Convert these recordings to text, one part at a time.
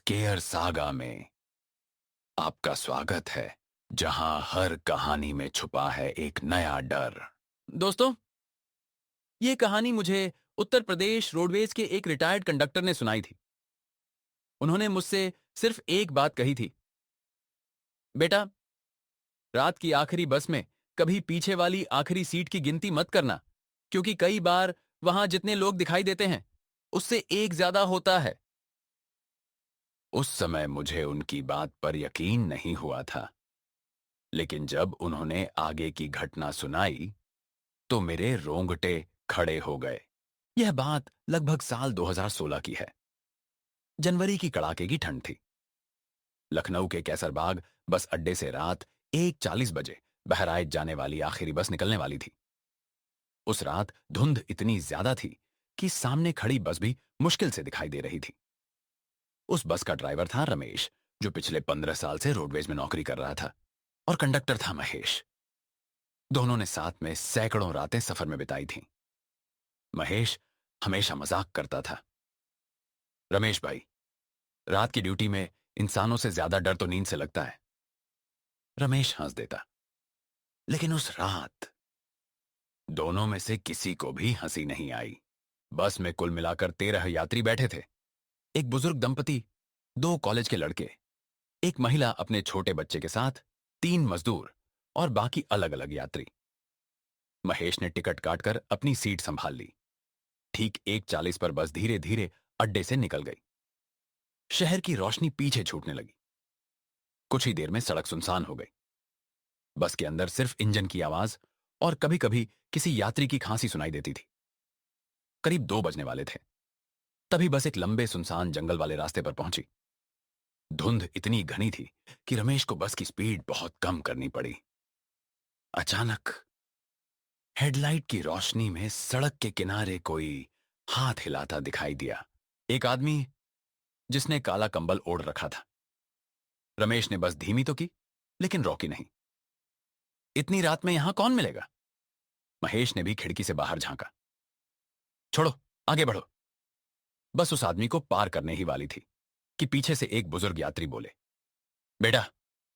Square saga में आपका स्वागत है, जहां हर कहानी में छुपा है एक नया डर। दोस्तों, ये कहानी मुझे उत्तर प्रदेश रोडवेज के एक रिटायर्ड कंडक्टर ने सुनाई थी। उन्होंने मुझसे सिर्फ एक बात कही थी। बेटा, रात की आखिरी बस में कभी पीछे वाली आखिरी सीट की गिनती मत करना, क्योंकि कई बार वहां जितने लोग दिखाई देते हैं उससे एक ज्यादा होता है। उस समय मुझे उनकी बात पर यकीन नहीं हुआ था, लेकिन जब उन्होंने आगे की घटना सुनाई तो मेरे रोंगटे खड़े हो गए। यह बात लगभग साल 2016 की है। जनवरी की कड़ाके की ठंड थी। लखनऊ के कैसरबाग बस अड्डे से रात 1:40 बजे बहराइच जाने वाली आखिरी बस निकलने वाली थी। उस रात धुंध इतनी ज्यादा थी कि सामने खड़ी बस भी मुश्किल से दिखाई दे रही थी। उस बस का ड्राइवर था रमेश, जो पिछले 15 साल से रोडवेज में नौकरी कर रहा था, और कंडक्टर था महेश। दोनों ने साथ में सैकड़ों रातें सफर में बिताई थीं। महेश हमेशा मजाक करता था, रमेश भाई, रात की ड्यूटी में इंसानों से ज्यादा डर तो नींद से लगता है। रमेश हंस देता। लेकिन उस रात दोनों में से किसी को भी हंसी नहीं आई। बस में कुल मिलाकर 13 यात्री बैठे थे। एक बुजुर्ग दंपति, 2 कॉलेज के लड़के, एक महिला अपने छोटे बच्चे के साथ, 3 मजदूर और बाकी अलग अलग यात्री। महेश ने टिकट काटकर अपनी सीट संभाल ली। ठीक 1:40 पर बस धीरे धीरे अड्डे से निकल गई। शहर की रोशनी पीछे छूटने लगी। कुछ ही देर में सड़क सुनसान हो गई। बस के अंदर सिर्फ इंजन की आवाज और कभी कभी किसी यात्री की खांसी सुनाई देती थी। करीब 2 बजने वाले थे। तभी बस एक लंबे सुनसान जंगल वाले रास्ते पर पहुंची। धुंध इतनी घनी थी कि रमेश को बस की स्पीड बहुत कम करनी पड़ी। अचानक हेडलाइट की रोशनी में सड़क के किनारे कोई हाथ हिलाता दिखाई दिया। एक आदमी जिसने काला कंबल ओढ़ रखा था। रमेश ने बस धीमी तो की, लेकिन रोकी नहीं। इतनी रात में यहां कौन मिलेगा? महेश ने भी खिड़की से बाहर झांका। छोड़ो, आगे बढ़ो। बस उस आदमी को पार करने ही वाली थी कि पीछे से एक बुजुर्ग यात्री बोले, बेटा,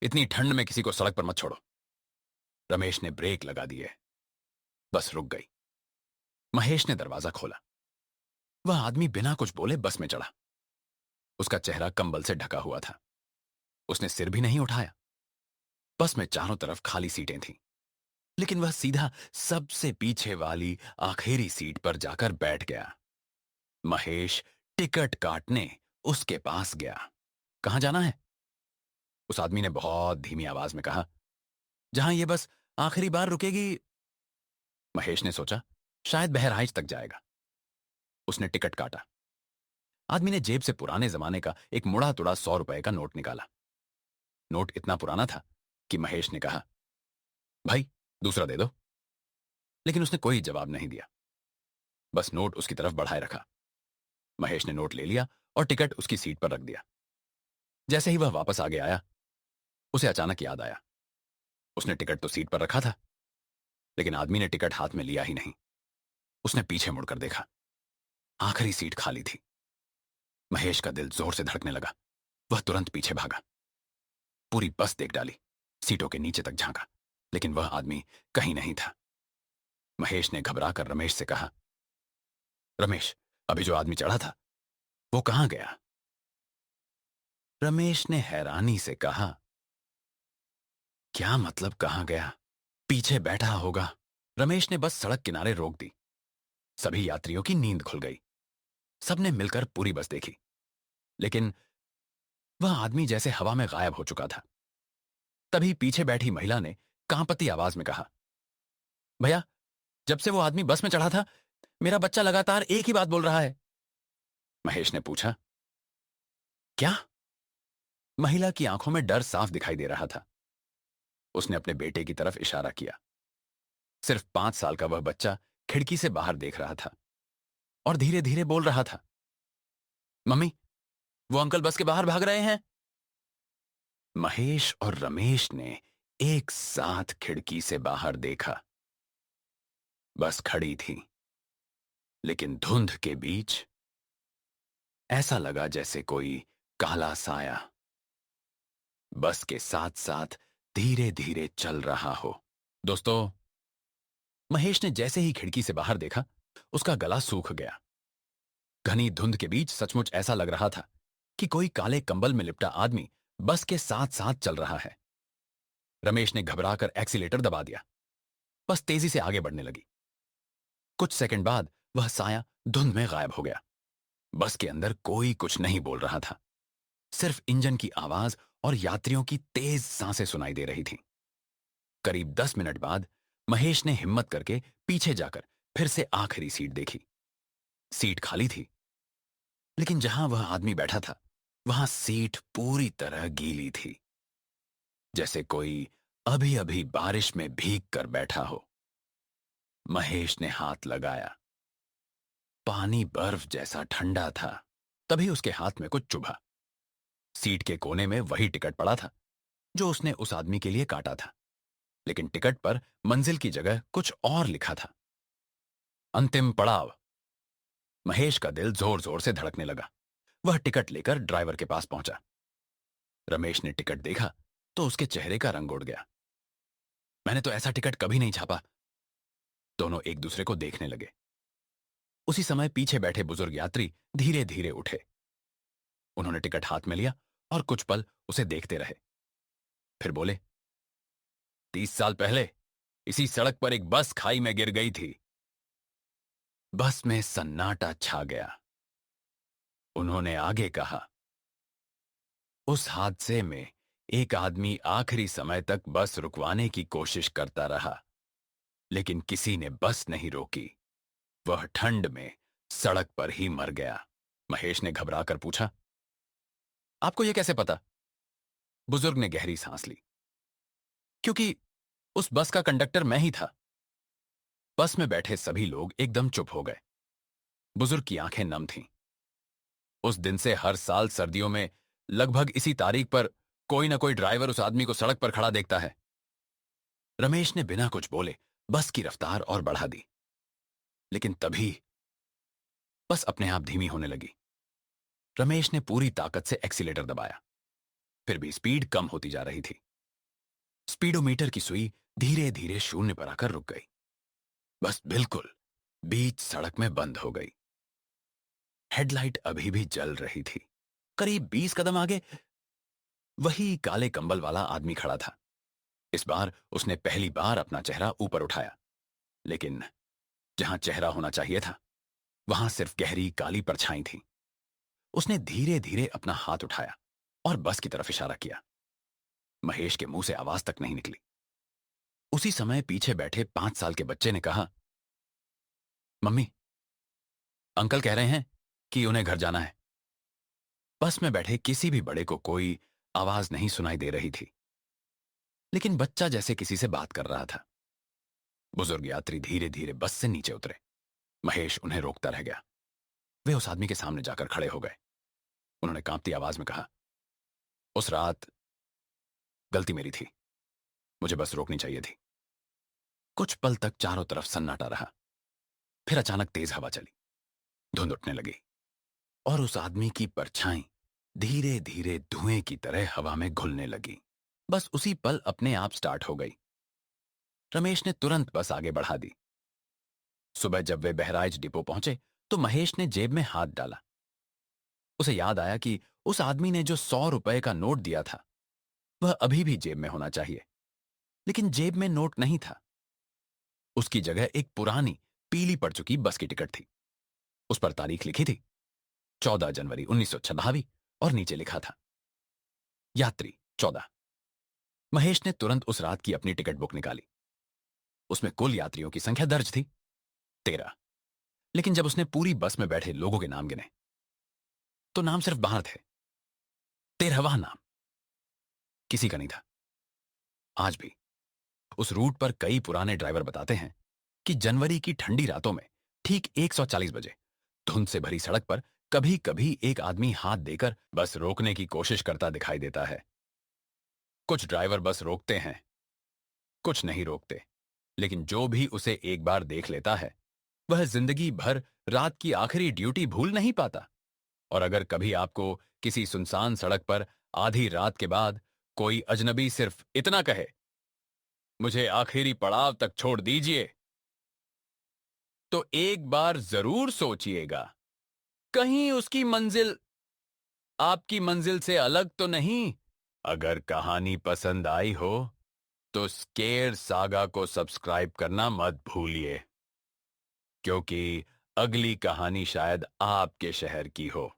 इतनी ठंड में किसी को सड़क पर मत छोड़ो। रमेश ने ब्रेक लगा दिए। बस रुक गई। महेश ने दरवाजा खोला। वह आदमी बिना कुछ बोले बस में चढ़ा। उसका चेहरा कंबल से ढका हुआ था। उसने सिर भी नहीं उठाया। बस में चारों तरफ खाली सीटें थीं, लेकिन वह सीधा सबसे पीछे वाली आखिरी सीट पर जाकर बैठ गया। महेश टिकट काटने उसके पास गया। कहां जाना है? उस आदमी ने बहुत धीमी आवाज में कहा, जहां यह बस आखिरी बार रुकेगी। महेश ने सोचा, शायद बहराइच तक जाएगा। उसने टिकट काटा। आदमी ने जेब से पुराने जमाने का एक मुड़ा तुड़ा 100 रुपए का नोट निकाला। नोट इतना पुराना था कि महेश ने कहा, भाई, दूसरा दे दो। लेकिन उसने कोई जवाब नहीं दिया, बस नोट उसकी तरफ बढ़ाए रखा। महेश ने नोट ले लिया और टिकट उसकी सीट पर रख दिया। जैसे ही वह वापस आगे आया, उसे अचानक याद आया, उसने टिकट तो सीट पर रखा था, लेकिन आदमी ने टिकट हाथ में लिया ही नहीं। उसने पीछे मुड़कर देखा। आखिरी सीट खाली थी। महेश का दिल जोर से धड़कने लगा। वह तुरंत पीछे भागा। पूरी बस देख डाली, सीटों के नीचे तक झांका, लेकिन वह आदमी कहीं नहीं था। महेश ने घबराकर रमेश से कहा, रमेश, अभी जो आदमी चढ़ा था वो कहां गया? रमेश ने हैरानी से कहा, क्या मतलब कहां गया? पीछे बैठा होगा। रमेश ने बस सड़क किनारे रोक दी। सभी यात्रियों की नींद खुल गई। सबने मिलकर पूरी बस देखी, लेकिन वह आदमी जैसे हवा में गायब हो चुका था। तभी पीछे बैठी महिला ने कांपती आवाज में कहा, भैया, जब से वो आदमी बस में चढ़ा था, मेरा बच्चा लगातार एक ही बात बोल रहा है। महेश ने पूछा, क्या? महिला की आंखों में डर साफ दिखाई दे रहा था। उसने अपने बेटे की तरफ इशारा किया। सिर्फ 5 साल का वह बच्चा खिड़की से बाहर देख रहा था और धीरे धीरे बोल रहा था, मम्मी, वो अंकल बस के बाहर भाग रहे हैं। महेश और रमेश ने एक साथ खिड़की से बाहर देखा। बस खड़ी थी, लेकिन धुंध के बीच ऐसा लगा जैसे कोई काला साया बस के साथ साथ धीरे धीरे चल रहा हो। दोस्तों, महेश ने जैसे ही खिड़की से बाहर देखा, उसका गला सूख गया। घनी धुंध के बीच सचमुच ऐसा लग रहा था कि कोई काले कंबल में लिपटा आदमी बस के साथ साथ चल रहा है। रमेश ने घबराकर एक्सीलेटर दबा दिया। बस तेजी से आगे बढ़ने लगी। कुछ सेकंड बाद वह साया धुंध में गायब हो गया। बस के अंदर कोई कुछ नहीं बोल रहा था। सिर्फ इंजन की आवाज और यात्रियों की तेज सांसें सुनाई दे रही थीं। करीब 10 मिनट बाद महेश ने हिम्मत करके पीछे जाकर फिर से आखिरी सीट देखी। सीट खाली थी, लेकिन जहां वह आदमी बैठा था, वहां सीट पूरी तरह गीली थी, जैसे कोई अभी अभी बारिश में भीग कर बैठा हो। महेश ने हाथ लगाया। पानी बर्फ जैसा ठंडा था। तभी उसके हाथ में कुछ चुभा। सीट के कोने में वही टिकट पड़ा था जो उसने उस आदमी के लिए काटा था, लेकिन टिकट पर मंजिल की जगह कुछ और लिखा था। अंतिम पड़ाव। महेश का दिल जोर जोर से धड़कने लगा। वह टिकट लेकर ड्राइवर के पास पहुंचा। रमेश ने टिकट देखा तो उसके चेहरे का रंग उड़ गया। मैंने तो ऐसा टिकट कभी नहीं छापा। दोनों एक दूसरे को देखने लगे। उसी समय पीछे बैठे बुजुर्ग यात्री धीरे धीरे उठे। उन्होंने टिकट हाथ में लिया और कुछ पल उसे देखते रहे। फिर बोले, 30 साल पहले इसी सड़क पर एक बस खाई में गिर गई थी। बस में सन्नाटा छा गया। उन्होंने आगे कहा, उस हादसे में एक आदमी आखिरी समय तक बस रुकवाने की कोशिश करता रहा, लेकिन किसी ने बस नहीं रोकी। वह ठंड में सड़क पर ही मर गया। महेश ने घबराकर पूछा, आपको यह कैसे पता? बुजुर्ग ने गहरी सांस ली। क्योंकि उस बस का कंडक्टर मैं ही था। बस में बैठे सभी लोग एकदम चुप हो गए। बुजुर्ग की आंखें नम थीं। उस दिन से हर साल सर्दियों में लगभग इसी तारीख पर कोई ना कोई ड्राइवर उस आदमी को सड़क पर खड़ा देखता है। रमेश ने बिना कुछ बोले बस की रफ्तार और बढ़ा दी, लेकिन तभी बस अपने आप धीमी होने लगी। रमेश ने पूरी ताकत से एक्सीलेटर दबाया, फिर भी स्पीड कम होती जा रही थी। स्पीडोमीटर की सुई धीरे धीरे शून्य पर आकर रुक गई। बस बिल्कुल बीच सड़क में बंद हो गई। हेडलाइट अभी भी जल रही थी। करीब 20 कदम आगे वही काले कंबल वाला आदमी खड़ा था। इस बार उसने पहली बार अपना चेहरा ऊपर उठाया, लेकिन जहां चेहरा होना चाहिए था, वहां सिर्फ गहरी काली परछाई थी। उसने धीरे धीरे अपना हाथ उठाया और बस की तरफ इशारा किया। महेश के मुंह से आवाज तक नहीं निकली। उसी समय पीछे बैठे 5 साल के बच्चे ने कहा, मम्मी, अंकल कह रहे हैं कि उन्हें घर जाना है। बस में बैठे किसी भी बड़े को कोई आवाज नहीं सुनाई दे रही थी, लेकिन बच्चा जैसे किसी से बात कर रहा था। बुजुर्ग यात्री धीरे धीरे बस से नीचे उतरे। महेश उन्हें रोकता रह गया। वे उस आदमी के सामने जाकर खड़े हो गए। उन्होंने कांपती आवाज में कहा, उस रात गलती मेरी थी। मुझे बस रोकनी चाहिए थी। कुछ पल तक चारों तरफ सन्नाटा रहा। फिर अचानक तेज हवा चली। धुंध उठने लगी और उस आदमी की परछाई धीरे धीरे धुएं की तरह हवा में घुलने लगी। बस उसी पल अपने आप स्टार्ट हो गई। रमेश ने तुरंत बस आगे बढ़ा दी। सुबह जब वे बहराइच डिपो पहुंचे तो महेश ने जेब में हाथ डाला। उसे याद आया कि उस आदमी ने जो 100 रुपए का नोट दिया था, वह अभी भी जेब में होना चाहिए, लेकिन जेब में नोट नहीं था। उसकी जगह एक पुरानी पीली पड़ चुकी बस की टिकट थी। उस पर तारीख लिखी थी 14 जनवरी 1986 और नीचे लिखा था, यात्री 14। महेश ने तुरंत उस रात की अपनी टिकट बुक निकाली। उसमें कुल यात्रियों की संख्या दर्ज थी 13, लेकिन जब उसने पूरी बस में बैठे लोगों के नाम गिने तो नाम सिर्फ 12 थे। 13वां नाम किसी का नहीं था। आज भी उस रूट पर कई पुराने ड्राइवर बताते हैं कि जनवरी की ठंडी रातों में ठीक 140 बजे धुंध से भरी सड़क पर कभी कभी एक आदमी हाथ देकर बस रोकने की कोशिश करता दिखाई देता है। कुछ ड्राइवर बस रोकते हैं, कुछ नहीं रोकते, लेकिन जो भी उसे एक बार देख लेता है, वह जिंदगी भर रात की आखिरी ड्यूटी भूल नहीं पाता। और अगर कभी आपको किसी सुनसान सड़क पर आधी रात के बाद कोई अजनबी सिर्फ इतना कहे, मुझे आखिरी पड़ाव तक छोड़ दीजिए, तो एक बार जरूर सोचिएगा, कहीं उसकी मंजिल आपकी मंजिल से अलग तो नहीं। अगर कहानी पसंद आई हो तो स्केर सागा को सब्सक्राइब करना मत भूलिए, क्योंकि अगली कहानी शायद आपके शहर की हो।